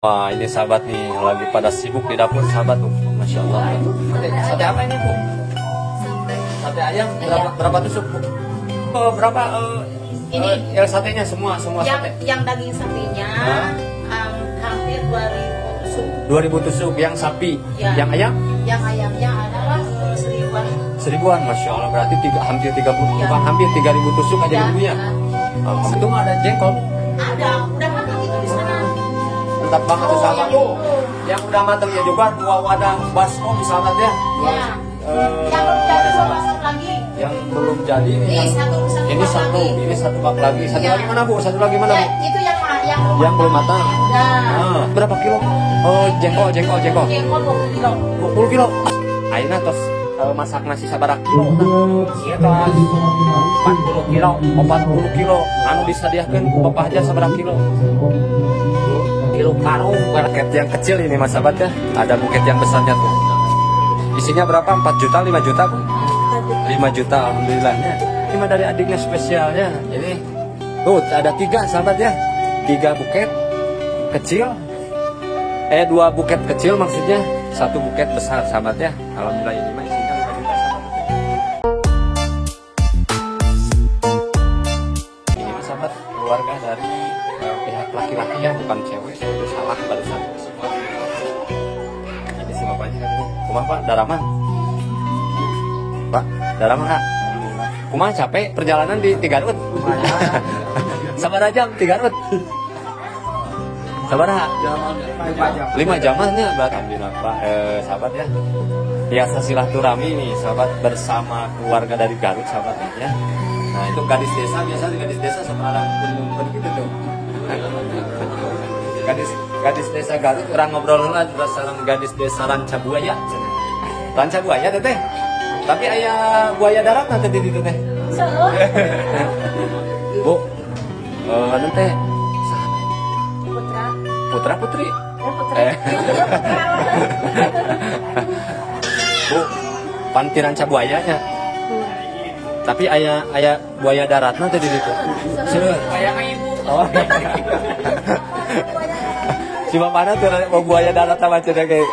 Wah, ini sahabat nih lagi pada sibuk di dapur sahabat tuh, masya Allah. Sate apa ini bu? Sate ayam berapa tusuk bu? Berapa? Ini yang satenya semua yang, sate. Yang daging sapinya hampir 2000 tusuk. 2000 tusuk yang sapi. Ya. Yang ayam? Yang ayamnya adalah 1000-an. 1000-an, masya Allah. Berarti hampir 30, Ya. hampir 3000 tusuk aja Ya. ibunya. Itu mah ada jengkol. Ada, udah matang itu di sana. Mantap banget tuh sahabat. Yang udah matangnya juga 2 wadah baskom sahabat ya. Ya. Yang belum jadi 2 baskom lagi. Yang belum jadi Ini satu ini satu bak lagi. Satu Ya. lagi mana bu? Satu lagi mana bu? Itu Yang belum matang. Nah. Berapa kilo? Oh, jengkol. Jengkol 20 kilo. 20 kilo. Ayeuna tos masak nasi sabaraha kilo ieu tos 40 kilo, 40 kilo. Anu disadiakeun Bapak aja sabaraha kilo? Kilo karung. Buket yang kecil ini Mas sahabat ya. Ada buket yang besarnya tuh. Isinya berapa? 4 juta, 5 juta bu? 5 juta alhamdulillah. Ini mah dari adiknya spesialnya. Ini tuh ada 3 sahabat ya. 3 buket kecil. 2 buket kecil maksudnya. 1 buket besar sahabat ya. Alhamdulillah ini mah isinya 5 juta sahabat. Ini mah sahabat keluarga dari pihak laki-laki ya, bukan cewek. Itu salah barusan. Ini sih bapaknya katanya. Kumaha Pak? Daraman? Pak, Daraman Kak? Kumaha capek perjalanan di Garut? Sabar aja di Garut. Sabar ha? 5 jamannya berarti alhamdulillah Pak. Sahabat ya. Biasa silaturahmi nih sahabat bersama keluarga dari Garut sahabat ya. Nah, itu gadis desa biasa gadis desa semarang pun gitu tuh. Gadis desa Garut orang ngobrol lah sareng gadis desa Ranca Buaya. Ranca Buaya teh. Tapi aya buaya darat nanti di ditu teh. Bu. Nanti Putra Putri. Bu, panti Ranca Buayanya. Tapi aya buaya darat nanti di situ. Seueur aya ibu. Oh. Si bapana tuh buaya darat sama cenah kayak.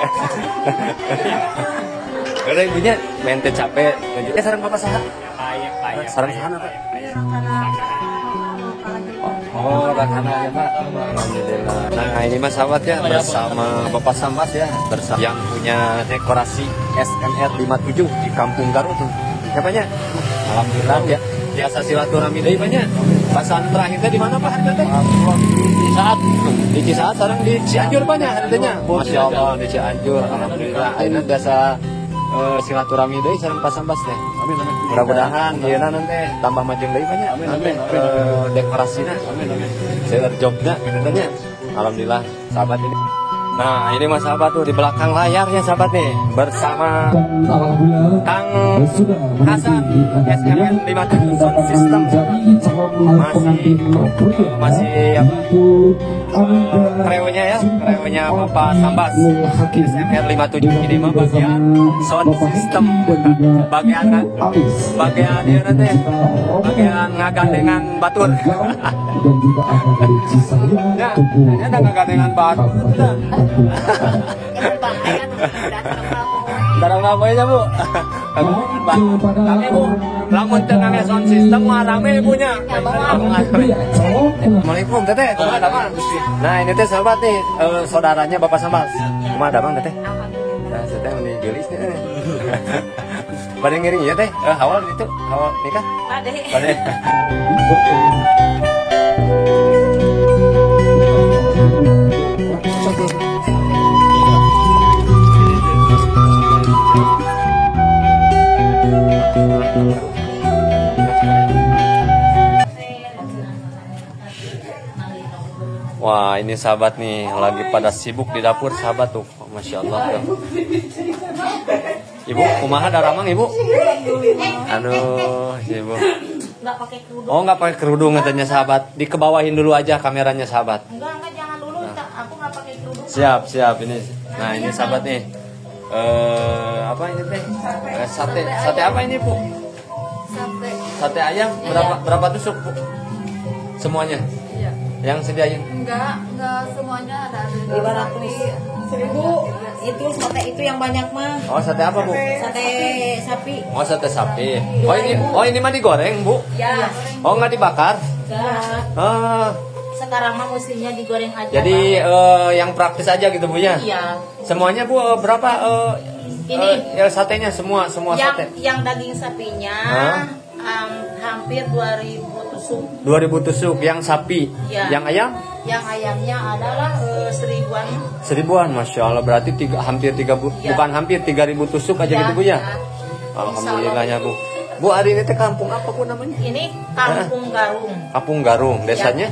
Karena ibunya mente capek. Sareng bapak saha? Sareng saha apa? Oh, Rakana ya Pak. Alhamdulillah. Nah, ini Mas sahabat ya bersama Bapak Sambas ya, bersama yang punya dekorasi SMR 57 di Kampung Garut tuh. Siapanya? Alhamdulillah ya. Biasa silaturahmi deui banyak. Pasaan terakhirnya di mana Pak harganya? Di Cisaat sekarang di Cianjur banyak harganya. Masya Allah di Cianjur. Alhamdulillah. Ayeuna biasa silaturahmi deui sareng Pak Sambas teh. Mudah-mudahan yeuna nanti tambah majeng deui banyak. Nanti dekorasina. Seueur jobna gitu tanya. Alhamdulillah sahabat ini. Nah, ini Mas sahabat tuh di belakang layarnya sahabat nih bersama Kang Hasan SMR 57 Sound System. Masih apa? Kreonya ya, kreonya Bapak Sambas SMR 57 ini mah bagian sound system, bagian dia nanti bagian ngagandengan batur. Ya, ini ada ngagandengan batur. Darang apa aja Bu? Tapi Bu, lamun tengahnya sound system mah rame punya. Assalamualaikum Teteh, kumaha damang? Nah ini teh sahabat nih, saudaranya Bapak Sambas. Kumaha damang Teteh? Nah Teteh meni gelis nih. Pada ngiring ya Teh, awal itu, awal nikah? Pade. Wah ini sahabat nih lagi pada sibuk di dapur sahabat tuh, masya Allah tuh. Ibu, kumaha daramang ibu? Aduh, ibu. Nggak pakai kerudung. Oh nggak pakai kerudung katanya sahabat. Dikebawahin dulu aja kameranya sahabat. Enggak jangan dulu. Nah. Aku nggak pakai kerudung. Siap ini. Nah ini sahabat nih. Apa ini teh? Sate apa ini bu? Sate. Sate ayam berapa tusuk bu? Semuanya? Iya. yang sediain? Enggak semuanya ada 500. 1.000 itu sate itu yang banyak mah. Oh, sate apa, Bu? Sate sapi. Oh, sate sapi. Oh, ini mah digoreng, Bu? Ya. Oh, nggak dibakar? Enggak. Sekarang mah mestinya digoreng aja. Jadi yang praktis aja gitu, Bu ya? Iya. Semuanya, Bu, berapa Ini ya satenya semua yang sate? yang daging sapinya hampir 2.000 tusuk. 2.000 tusuk yang sapi. Ya. Yang ayam? Yang ayamnya adalah 1.000-an. 1.000-an, Masya Allah. Berarti hampir 3 Ya. bukan hampir 3.000 tusuk aja Ya, gitu, Bu ya? ya. Alhamdulillahnya, Bu. Bu, hari ini teh kampung apa, Bu, namanya? Ini Kampung Garung. Kampung Garung. Desanya?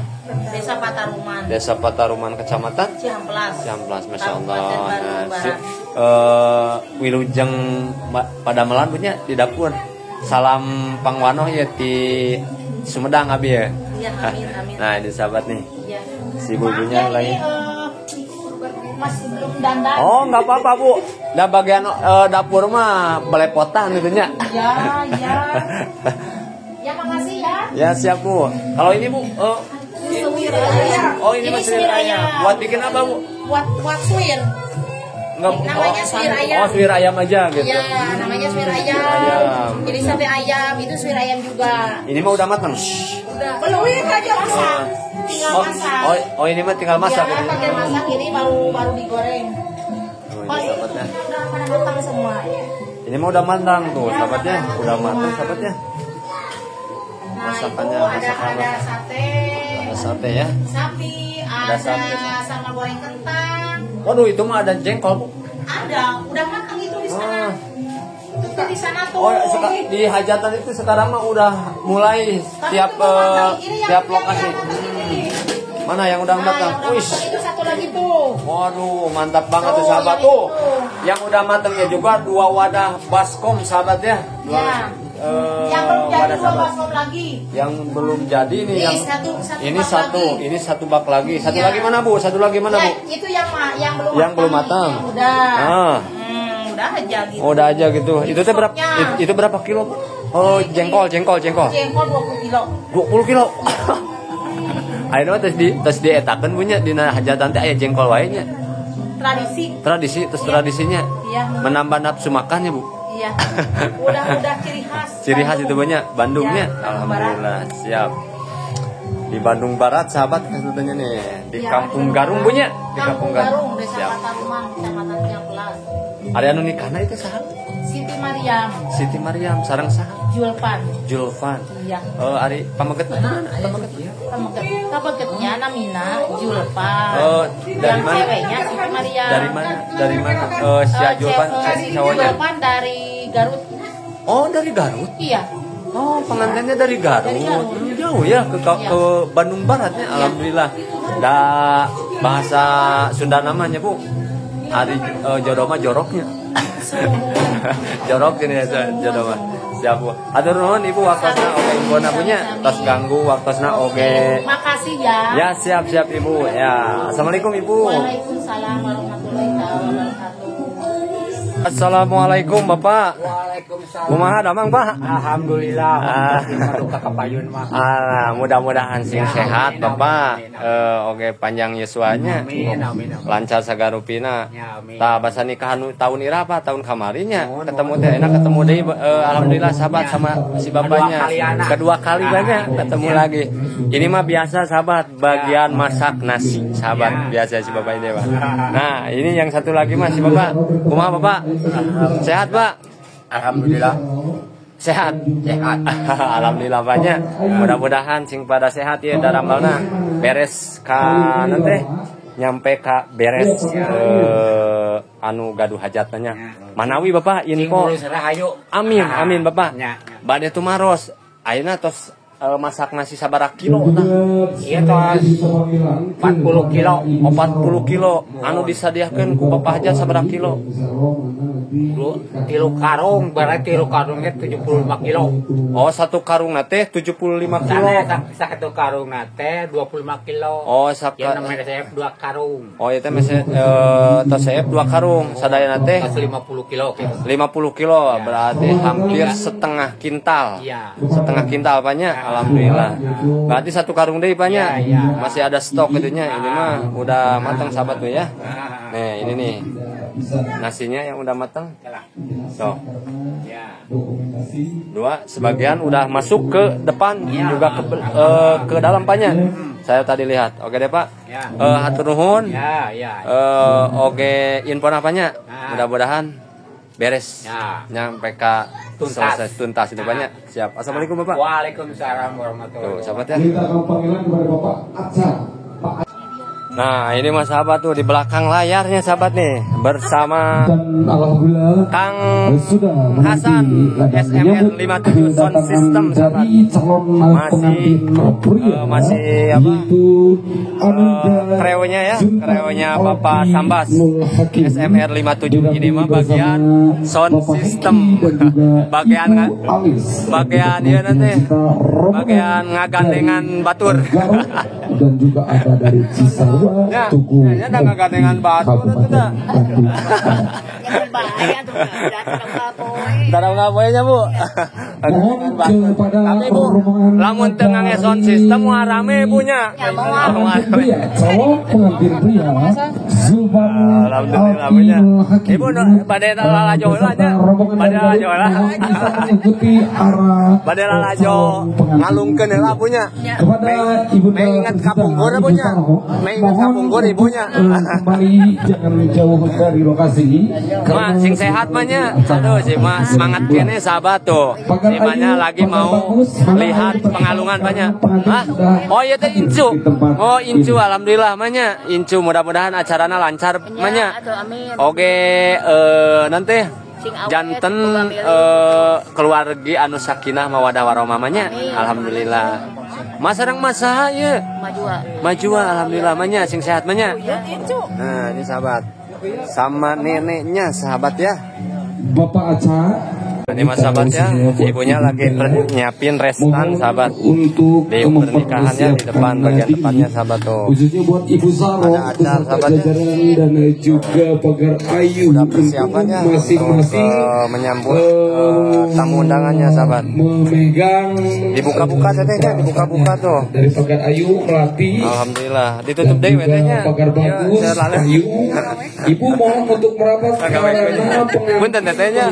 Desa Pataruman. Desa Pataruman, Kecamatan Ciamplas. Ciamplas, Masya Allah. Kabupaten Bandung Barat. Wilujeng pada melan punya di dapur. Salam Pangwano ya di Sumedang abi ya. Iya, amin. Nah, ini sahabat nih. Ya. Si bubunya Maaf ya, lagi. ini, masih belum dandan. Oh, nggak apa-apa, Bu. Dah bagian dapur mah belepotan gitu nya. Ya. Ya, makasih ya. Ya, siap, Bu. Kalau ini, Bu, Suwir ayam. oh, ini masih suwir ayam. Buat bikin apa, Bu? Buat suwir. Enggak, Namanya suwir ayam. Oh, suwir ayam aja gitu. Iya, namanya suwir ayam. Ayam. Ini sate ayam, itu suwir ayam juga. Ini mah udah matang. Belum aja masak. Tinggal masak. Oh, ini mah tinggal masak Ya, gitu. pakai masak ini baru digoreng. Oh, ini sahabatnya. Udah pada matang semua. Ini mah udah matang tuh, sahabatnya. Udah matang, sahabatnya. Nah, Masakannya, itu masakan ada apa? sate, Ada sate ya. sapi, Ada ada sate. sama goreng kentang. Waduh, itu mah ada jengkol, Bu. Ada, udah matang itu di sana. Ah. Itu di sana tuh. Oh, di hajatan itu sekarang mah udah mulai Tapi tiap itu belum matang. Ini yang- tiap yang lokasi. matang ini. Mana yang udah Nah, matang? yang udah Wih. matang itu satu lagi tuh. Waduh, mantap banget tuh Tuh, sahabat yang tuh. itu. Yang udah matangnya juga 2 wadah baskom sahabat ya. Ya. Yang belum jadi wadah 2 sahabat. baskom lagi. Yang belum jadi nih Ini yang satu ini bak satu, lagi. ini satu bak lagi. Satu Ya. lagi mana, Bu? Satu lagi mana, Ya, Bu? itu yang belum Yang belum matang. Yang udah. Ah. Udah aja gitu. Oh, udah aja gitu. Itu teh berapa? Stoknya. Itu berapa kilo, Bu? Oh, jengkol. Jengkol 20 kilo. 20 kilo. Ayeuna terus dietakeun punya dina hajatan teh aya jengkol wae nya. Tradisi. Terus tradisinya Iya. menambah nafsu makannya, Bu. Iya. Udah ciri khas. Ciri khas itu banyak Bandungnya. Iya, Alhamdulillah, siap. Di Bandung Barat, sahabat katanya nih, di Iya, Kampung di Garung punya, di Kampung Garung, Desa Siap. Pataruman, Kecamatan Ciamplas. Ada anu nikahna itu saha? Siti Mariam, Siti Mariam sareng saha? Julpan. Julfan. Iya. Ari pameget mana? Pameget. Pameketnya namina Julpan. Oh, dari Yang mana? ceweknya Siti Mariam. Dari mana? Dari mana? Si Julfan, si cowoknya. Julpan dari Garut. Oh, dari Garut. Iya. Oh, pengantinnya dari Garut. Dari Garut. Jauh ya ke Bandung Baratnya. Alhamdulillah. Da bahasa Sunda namanya, Bu. Ari jodoh mah joroknya. Jorok ini ya jodoh mah. Siap, Bu. Atur nuhun Ibu waktosna oge infona punya. Tos ganggu waktosna oge. Makasih ya. Ya, siap Ibu. Ya. Assalamualaikum Ibu. Waalaikumsalam warahmatullahi wabarakatuh. Assalamualaikum Bapak. Waalaikumsalam. Kumaha damang, Pak? Alhamdulillah. Ah. Duka kapayun mah. Alah, mudah-mudahan sing Ya, sehat amin, Bapak. amin, Oke panjang yuswanya. Amin. Lancar sagarupina. Ya, amin. Tah basa nikahan tahun ira apa tahun kamarinya. Nuhun, Ketemu teh enak ketemu deui alhamdulillah sahabat Ya. sama si bapaknya. Kedua kali anak. Kedua kali Ya. banyak ketemu lagi. Ini mah biasa sahabat bagian masak nasi sahabat Ya. biasa si bapak ini Pak. Nah, ini yang satu lagi Mas si Bapak. Kumaha Bapak? Sehat, Pak? Alhamdulillah. Sehat. Sehat. Alhamdulillah banyak. Mudah-mudahan sing pada sehat ya darambalna beres ka nanti nyampe ka beres anu gaduh hajatnya. Manawi Bapak info. Ngurus rahayu. Amin Bapak. Ya. Bade tumaros. Ayeuna tos masak nasi sabaraha kilo tah? Iya tos 40 kilo. 40 kilo. Anu disadiakeun ku Bapak hajat sabaraha kilo? Tilu karung, berarti tilu karungnya 75 kilo. Oh, satu karung teh 75 kilo. Sana satu karung nate 25 kilo. Oh, Ya namanya saya 2 karung. Oh, itu mese tos seep 2 karung, sadayana teh Tos 50 kilo. 50 kilo, berarti hampir setengah kintal. Iya. Setengah kintal apanya? Alhamdulillah. Berarti satu karung deh Paknya. Ya, ya. Masih ada stok itunya. Ini mah udah matang sahabat tuh ya. Nih, ini nih. Nasinya yang udah matang. So. Ya. Dua, sebagian udah masuk ke depan juga ke dalam Paknya. Saya tadi lihat. Oke deh Pak. Ya. Hatur nuhun. Ya, ya. Oke, info apanya? Mudah-mudahan beres. Ya. Nyampe ke Tuntas. selesai tuntas itu banyak. Siap. Assalamualaikum Bapak. Waalaikumsalam warahmatullahi Tuh, sahabat ya. Kita akan panggilan kepada Bapak Aca. Nah, ini mas sahabat tuh di belakang layarnya sahabat nih bersama Dan alhamdulillah Kang sudah Hasan SMR 57 sound system sahabat. dari calon pengantin pria masih apa? yaitu Ananda Kreonya ya, Zultan kreonya Bapak Alfi Sambas Nul Hakim. SMR 57 ini mah bagian sound Bapak system. Heki dan juga Bagian Ibu Alis. bagian dia nanti bagian ngagandengan batur. Garut dan juga ada dari Cisarua Ya, Tugu kayaknya ada ngagandengan batur itu dah. Bandung. Jangan bahaya tuh, datang kapoe. Tarang ngapoenya Bu. Mohon kepada Tapi Bu, rombongan lamun tengah sound system wah rame punya. Ya, mau pengantin pria, calon pengantin pria Zulfan Alhamdulillah Alfi punya. Nul Hakim Ibu pada lalajo heula nya. Pada lalajo heula. mengikuti arah Pada lalajo ngalungkeun heula punya. kepada ibu Mengingat kapunggur punya. Mengingat kapunggur ibunya. kembali jangan jauh dari lokasi Ma, sing sehat mah nya. Aduh, si Ma semangat kene sahabat tuh. Si Manya lagi mau lihat pengalungan banyak. Hah? Oh iya teh Incu. Oh Incu alhamdulillah Manya. Incu mudah-mudahan acarana lancar Manya. Atuh, amin. Oke, nanti janten keluarga anu sakinah mawadah warahmah Manya. Alhamdulillah. Mas sareng mas saha ye? Maju alhamdulillah Manya sing sehat Manya. Nah, ini sahabat. Sama neneknya sahabat ya. Bapak Aca. Ini mas sahabat ya, ibunya lagi nyiapin restan sahabat. Untuk Di pernikahannya di depan bagian depannya sahabat tuh. khususnya buat Ibu Saro Ada acar, beserta sahabat ya. jajaran dan juga pagar ayu Udah persiapannya untuk masing-masing untuk menyambut tamu undangannya sahabat. memegang Dibuka-buka tetehnya, dibuka-buka tuh. dari pagar ayu melati Alhamdulillah, ditutup deh juga tetehnya. pagar bagus Ya, saya ayu. Ibu mohon untuk merapat ke Agak arah baik-baik. Punten tetehnya.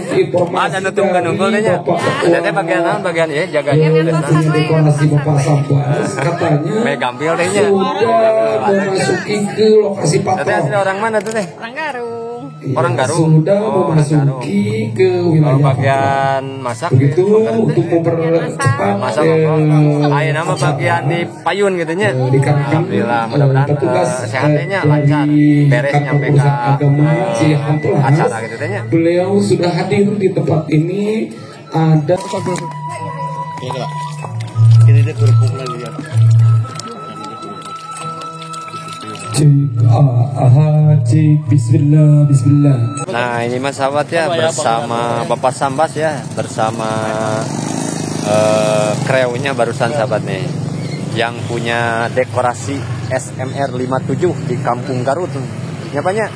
Ada nutup nunggu tehnya. Teteh bagian naon bagian ya jaganya teteh. deklarasi Bapak Sambas katanya Me gampil tehnya. sudah memasuki ke lokasi Teteh patrol. asli orang mana tuh teh? Orang Garung. Orang Garung. Sudah Oh, orang memasuki ke Oh, wilayah bagian masak. begitu untuk mempercepat Masak ayo nama bagian di payun gitu nya. dikarenakan Alhamdulillah mudah-mudahan petugas sehatnya dari lancar beres kantor nyampe ke urusan agama Cihampelas acara gitu tehnya. beliau sudah hadir di tempat ini ada cik bismillah bismillah. Nah ini mas sahabat ya bersama Bapak Sambas ya bersama kreonya barusan sahabat nih yang punya dekorasi SMR 57 di Kampung Garut. Nyapanya?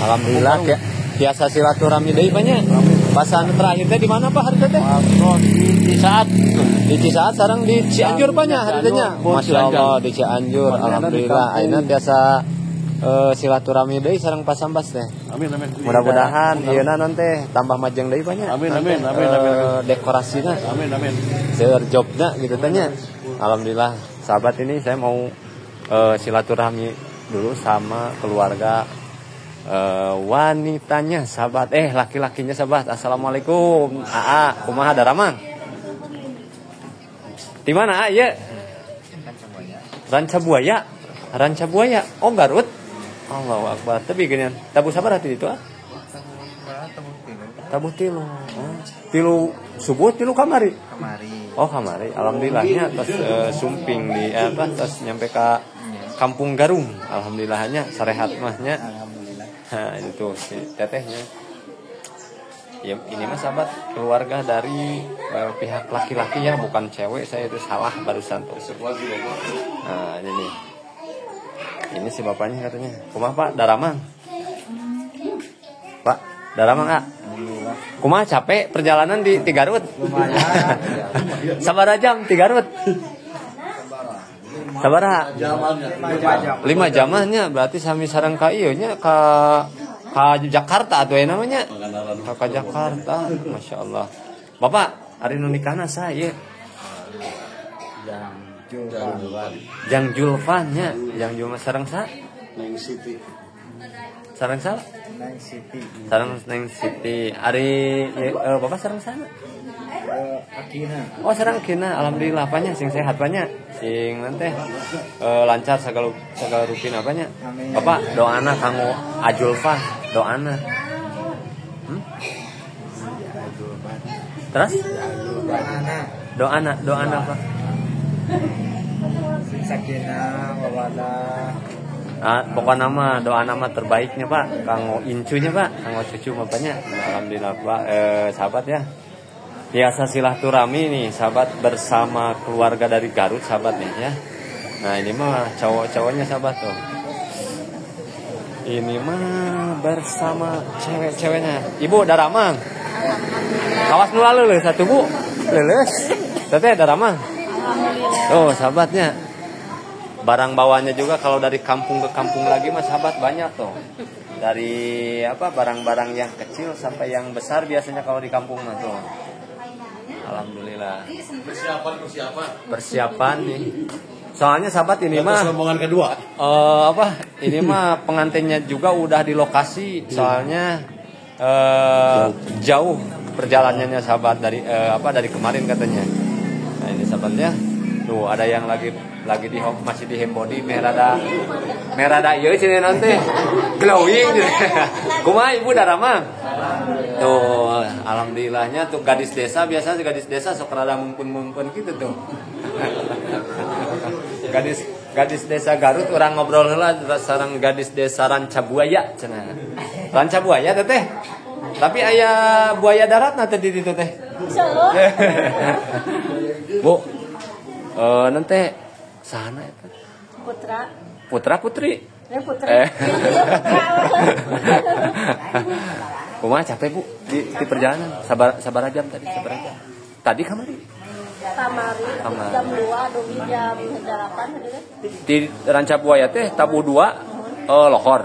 Alhamdulillah ya. Biasa silaturahmi deui banyak. Pasan terakhirnya di mana Pak hari teh? Di Cisaat. Di Cisaat sareng di Cianjur banyak hari teh. Masya Allah di Cianjur. Alhamdulillah ayeuna biasa silaturahmi deui sareng Pak Sambas teh. Amin amin. Mudah-mudahan ieuna non teh tambah majeng deui banyak. Amin amin amin amin. Dekorasina Amin amin. seur jobna gitu tanya. Alhamdulillah sahabat ini saya mau silaturahmi dulu sama keluarga wanitanya sahabat laki-lakinya sahabat. Assalamualaikum Aa kumaha Daramang di mana Aa ya Ranca Buaya oh Garut Allahu Akbar tapi gini tabu sabar hati itu tabu tilu tilu subuh tilu kamari oh kamari alhamdulillahnya terus sumping di terus nyampe ke Kampung Garung alhamdulillahnya sarehat mahnya. Nah itu si tetehnya ya ini mah sahabat keluarga dari pihak laki-laki ya bukan cewek saya itu salah barusan tuh. Nah ini si bapaknya katanya kumaha Pak Daramang Pak Daramang kumaha capek perjalanan di Garut Sabaraha jam ti Garut? Sabaraha? 5 jamnya berarti sami sareng ka ieu nya ka Jakarta atuh namanya. Ka Jakarta. Masyaallah. Bapak, ari nu nikahna saha ieu? Jang Julfan nya, Jang Julfan sareng saha? Neng Siti. Sareng saha? Neng Siti. Sareng Neng Siti. Ari Bapak sareng saha? Akina. Oh sareng Akina. Alhamdulillah apanya sing sehat apanya? Sing nanti lancar segala rutin apanya? Bapak doana kanggo Ajulfa, doana. Terus? Doana apa? Sakinah, mawadah. Pokoknya nama doa nama terbaiknya Pak, kanggo incunya Pak, kanggo cucu bapaknya. Alhamdulillah Pak, sahabat ya. Biasa silaturahmi nih, sahabat bersama keluarga dari Garut, sahabat nih ya. Nah ini mah cowok-cowoknya sahabat tuh. Ini mah bersama cewek-ceweknya. Ibu daramang. Kawas nu lalu satu Bu. Leuleus. Teteh daramang. Oh sahabatnya. Barang bawanya juga kalau dari kampung ke kampung lagi mas sahabat banyak tuh. Dari barang-barang yang kecil sampai yang besar biasanya kalau di kampung mah tuh. Alhamdulillah. Persiapan nih. Soalnya sahabat ini mah rombongan kedua. Ini mah pengantinnya juga udah di lokasi. Soalnya jauh perjalanannya sahabat dari kemarin katanya. Nah ini sahabatnya. Tuh ada yang lagi masih di hembodi merada ieu cenah nanti glowing gitu. Kumaha Ibu daramang? Tuh alhamdulillahnya tuh gadis desa biasa gadis desa sok rada mumpun-mumpun gitu tuh. Gadis desa Garut orang ngobrol heula sareng gadis desa Rancabuaya cenah. Rancabuaya teteh. Tapi aya buaya darat nanti di ditu teh. Insyaallah. Bu. Nanti sana eta. Putra putri. Putra. Kumaha capek Bu di perjalanan? Sabar jam tadi, sabar jam. Tadi kamari jam 2 dugi jam 8 di Rancabuaya teh tabu 2 lohor.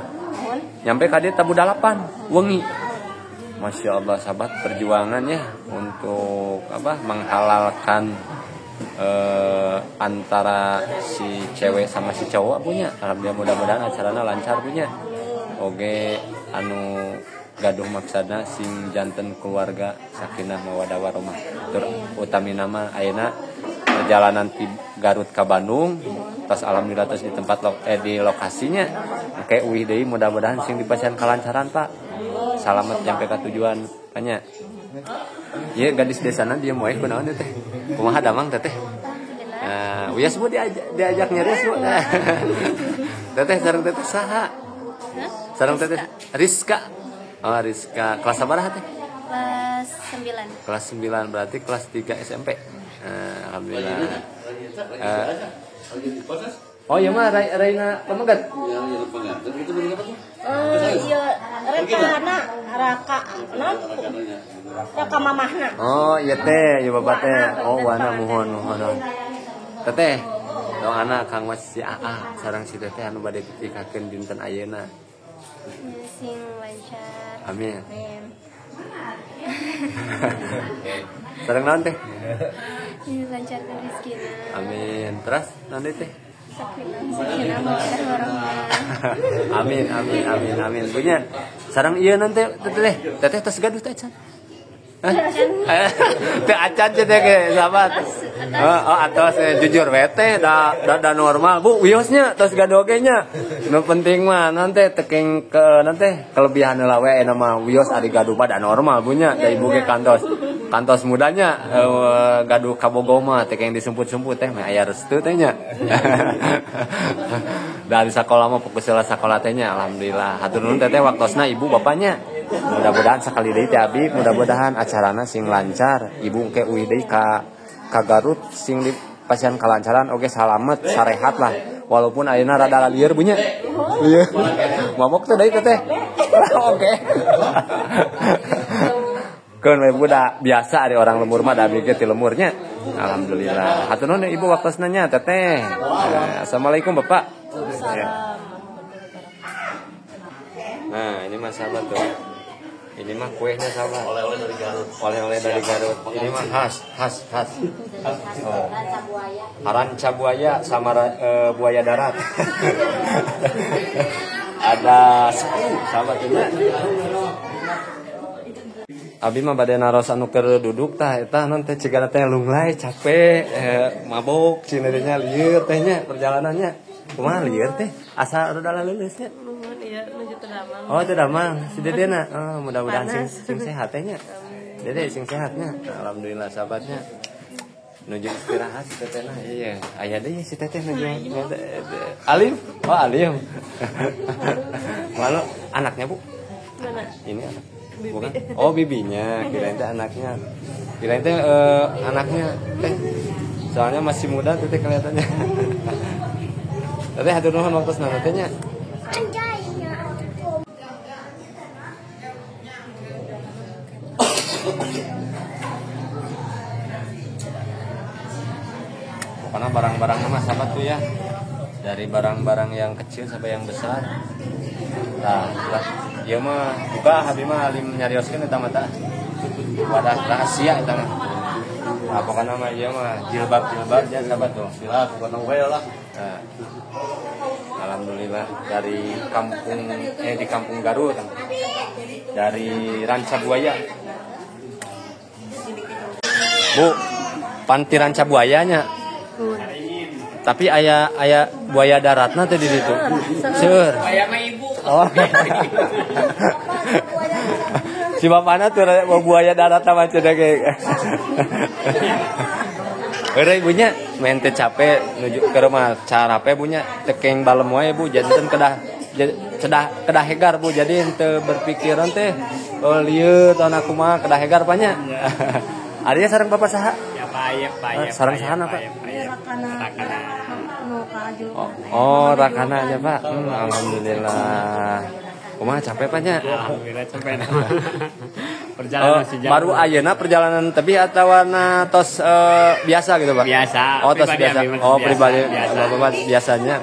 Nyampe ka dieu tabu 8 wengi. Masya Allah sahabat perjuangan ya untuk menghalalkan antara si cewek sama si cowok punya. Alhamdulillah mudah-mudahan acaranya lancar punya. Oge anu gaduh maksana sing janten keluarga sakinah mawadah warahmah. Tur utami nama ayeuna perjalanan ti Garut ka Bandung. Tas alhamdulillah terus di tempat di lokasinya. Oke uih deui mudah-mudahan sing dipasihan kalancaran Pak. Selamat sampai ke tujuan banyak. Iya gadis desana dia moeh kunaon teh. Kumaha damang teteh? Nah, uyas Bu diajak nyeres Bu. Teteh sareng teteh saha? Sareng teteh Rizka. Oh, Rizka kelas sabaraha teh? Kelas 9. Kelas 9 berarti kelas 3 SMP. Alhamdulillah. Oh iya mah Raina Pemegat. Iya Raka mamahna. Oh iya teh, iya bapak teh. Oh wana muhon. Teteh, doana Kang Mas si Aa sareng si teteh anu bade ditikakeun dinten ayeuna. Sing lancar. Amin. Sareng naon teh? Lancarkan rezekina. Amin. Terus naon teh? Sakinah mawadah warahmah. Amin. Punya sareng ieu nanti teteh tos gaduh teh acan. Teh acan teh ge sahabat. Atos jujur we teh da normal. Bu wiosnya tos gaduh ge nya. Nu penting mah nanti teking ke nanti kelebihan heula we mah wios ari gaduh pada normal punya da ibu ge kantos mudanya gaduh kabogo mah teh yang disemput-semput teh mah aya restu teh nya. Dari sekolah mah fokus sekolah teh nya alhamdulillah. Hatur nuhun teteh waktosna ibu bapaknya. Mudah-mudahan sakali deui teh abi mudah-mudahan acarana sing lancar. Ibu engke uih deui ka Garut sing dipasihan kalancaran oge salamet sarehat lah. Walaupun ayeuna rada lieur bunya. Iya. Mabok teh deui teteh. Oke. Kan we budak biasa ada orang lemur mah da abdi ti lemurnya. Alhamdulillah. Hatur nuhun Ibu waktu nanya Teteh. Assalamualaikum Bapak. Ya. Nah, ini mah sahabat tuh. Ini mah kuenya sahabat. Oleh-oleh dari Garut. Oleh-oleh dari Garut. Ini mah khas. Oh. Ranca buaya sama buaya darat. Ada 10 sahabat ini. Abi mah bade naros anu keur duduk tah eta non teh cigana teh lunglai capek mabok cina nya lieur teh nya perjalanannya. Kumaha lieur teh? Asa rada leuleus nya. Nuhun ieu nuju teu damang. Oh teu damang si Dedena. Oh mudah-mudahan sing sehat teh nya. Dede sing sehatnya. Alhamdulillah sahabatnya. Nuju istirahat si teteh nah iya. Aya deui si teteh nuju. Alim? Oh Alim. Lalu anaknya Bu? Mana? Ini anak. Bukan? Oh bibinya, kirain teh anaknya. Kirain teh anaknya teh. Soalnya masih muda teh kelihatannya. Teteh hatur nuhun waktosna teh nya. Pokoknya barang-barang nama sahabat tuh ya. Dari barang-barang yang kecil sampai yang besar. Nah, ieu mah buka habi mah alim nyarioskeun eta mah tah. Wadah rahasia eta mah. Nah, pokoknya mah ieu mah jilbab ya sahabat tuh. Silahkan pokoknya we lah. Nah. Alhamdulillah dari di Kampung Garut. Dari Ranca Buaya. Bu, panti Ranca Buayanya. Tapi aya buaya daratna teh di ditu. Seueur. Aya mah ibu. Oh. Si bapana tuh buaya darat mah cenah ge. Heureuy ibunya main teh capek nuju ke rumah carape bunya tekeng balem wae Bu janten kedah hegar Bu jadi henteu berpikiran teh lieu tahun aku mah kedah hegar panya. Ari sareng Bapak saha? Ya payep. Sareng saha Pak? Rakana. Oh, rakana aja Pak. Alhamdulillah. Kumaha capek panya? Alhamdulillah capek. Perjalanan masih jauh. Baru ayeuna perjalanan tapi atau tos biasa gitu Pak? Biasa. Oh, tos biasa. Oh, pribadi biasa. Bapak biasanya.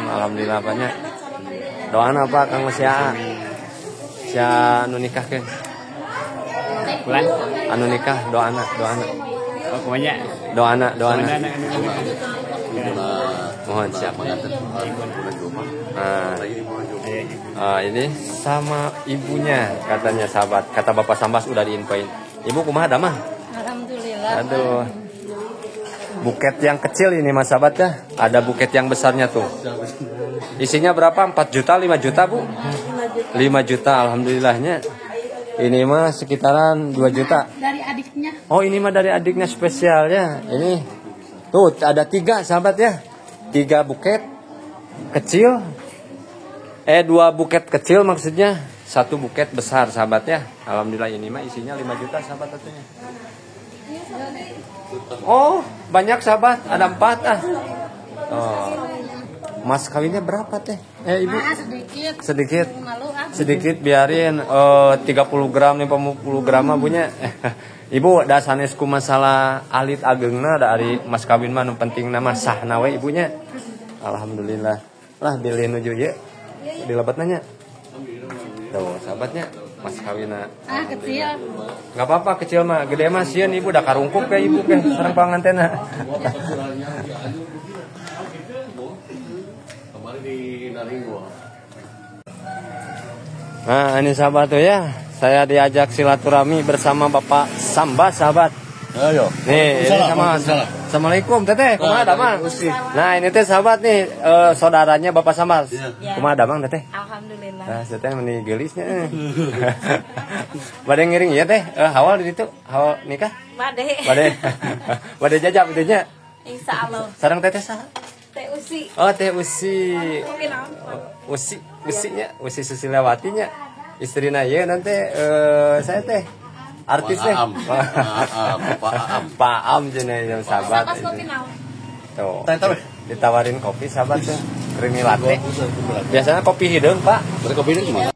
Alhamdulillah Paknya. Doana apa Kang Sia? Sia anu nikah ke? Bulan. Anu nikah doana. Oh, pokoknya Doana. Mana Mohon siap. Nah, ini sama ibunya katanya sahabat. Kata Bapak Sambas udah diinfoin. Ibu kumaha damah? Alhamdulillah. Aduh. Buket yang kecil ini Mas sahabat ya. Ada buket yang besarnya tuh. Isinya berapa? 4 juta, 5 juta Bu? 5 juta alhamdulillahnya. Ini mah sekitaran 2 juta. Dari adiknya. Oh ini mah dari adiknya spesialnya. Ini tuh ada 3 sahabat ya. 3 buket kecil. 2 buket kecil maksudnya. 1 buket besar sahabat ya. Alhamdulillah ini mah isinya 5 juta sahabat tentunya. Oh banyak sahabat. Ada 4 ah. Oh. Mas kawinnya berapa teh? Ibu? Sedikit. Sedikit biarin 30 gram 50 gram mah punya. Ibu da sanesku masalah alit agengna dari mas kawin mah nu penting nama sahna we ibunya. Alhamdulillah. Lah bilih nuju ye. Dilebat nanya. Tuh sahabatnya mas kawinna. Kecil. Enggak apa-apa kecil mah, gede mah sieun ibu da karungkuk ke ibu ke sareng pangantena. Nah ini sahabat tuh ya, saya diajak silaturahmi bersama Bapak Sambas sahabat. Ayo. Nih ini sama Assalamualaikum teteh, kumaha damang? Nah ini teh sahabat nih saudaranya Bapak Sambas. Kumaha damang teteh? Alhamdulillah. Nah teteh meni geulisnya. Bade ngiring ya teh, hawal di ditu, hawal nikah? Bade jajab idenya. Insyaallah. Sareng teteh saha? Teh Usi. Oh teh Usi. Usi Susilawatinya. Istrina ye nanti saya teh artis teh. Pak Am cenah yang sahabat. Tuh. Ditawarin kopi sahabat tuh. Creamy latte. Biasanya kopi hidung, Pak. Kopi ini gimana?